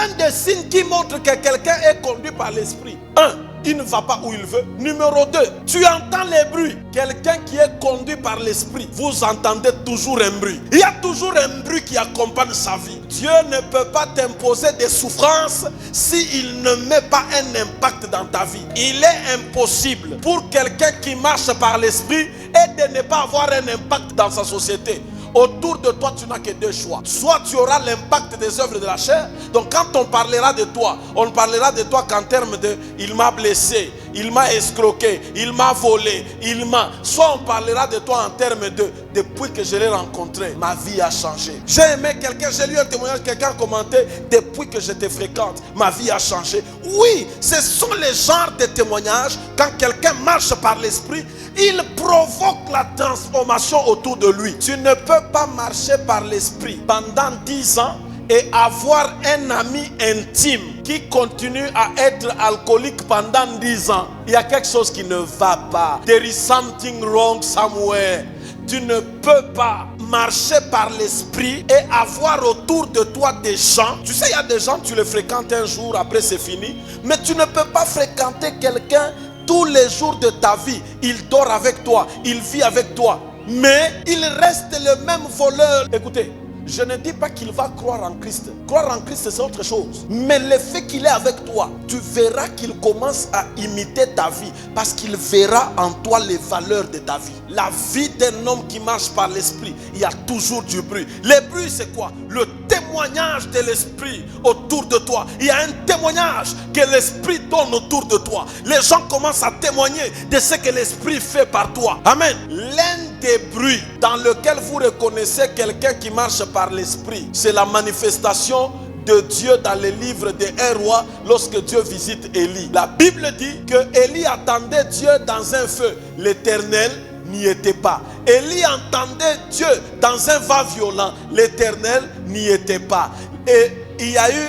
un des signes qui montre que quelqu'un est conduit par l'esprit. 1. Il ne va pas où il veut. Numéro 2, tu entends les bruits. Quelqu'un qui est conduit par l'esprit, vous entendez toujours un bruit. Il y a toujours un bruit qui accompagne sa vie. Dieu ne peut pas t'imposer des souffrances s'il ne met pas un impact dans ta vie. Il est impossible pour quelqu'un qui marche par l'esprit et de ne pas avoir un impact dans sa société. Autour de toi, tu n'as que deux choix. Soit tu auras l'impact des œuvres de la chair. Donc quand on parlera de toi, on ne parlera de toi qu'en termes de « il m'a blessé », « il m'a escroqué », « il m'a volé », « il m'a… » Soit on parlera de toi en termes de « depuis que je l'ai rencontré, ma vie a changé ». J'ai aimé quelqu'un, j'ai lu un témoignage, quelqu'un commentait « depuis que je te fréquente, ma vie a changé ». Oui, ce sont les genres de témoignages, quand quelqu'un marche par l'esprit, il provoque la transformation autour de lui. Tu ne peux pas marcher par l'esprit pendant 10 ans et avoir un ami intime qui continue à être alcoolique pendant 10 ans. Il y a quelque chose qui ne va pas. There is something wrong somewhere. Tu ne peux pas marcher par l'esprit et avoir autour de toi des gens. Tu sais, il y a des gens, tu les fréquentes un jour, après c'est fini. Mais tu ne peux pas fréquenter quelqu'un tous les jours de ta vie. Il dort avec toi, il vit avec toi, mais il reste le même voleur. Écoutez, je ne dis pas qu'il va croire en Christ. Croire en Christ, c'est autre chose. Mais le fait qu'il est avec toi, tu verras qu'il commence à imiter ta vie. Parce qu'il verra en toi les valeurs de ta vie. La vie d'un homme qui marche par l'esprit, il y a toujours du bruit. Le bruit, c'est quoi? Le témoignage de l'esprit autour de toi. Il y a un témoignage que l'esprit donne autour de toi. Les gens commencent à témoigner de ce que l'esprit fait par toi. Amen. L'un des bruits dans lequel vous reconnaissez quelqu'un qui marche par l'esprit, c'est la manifestation de Dieu dans les livres des 1 roi lorsque Dieu visite Élie. La Bible dit que Élie attendait Dieu dans un feu. L'Éternel n'y était pas. Élie entendait Dieu dans un vent violent. L'Éternel n'y était pas. Et il y a eu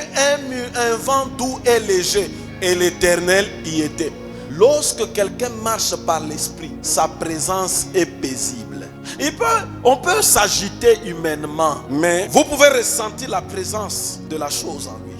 un vent doux et léger. Et l'Éternel y était. Lorsque quelqu'un marche par l'esprit, sa présence est paisible. On peut s'agiter humainement, mais vous pouvez ressentir la présence de la chose en lui.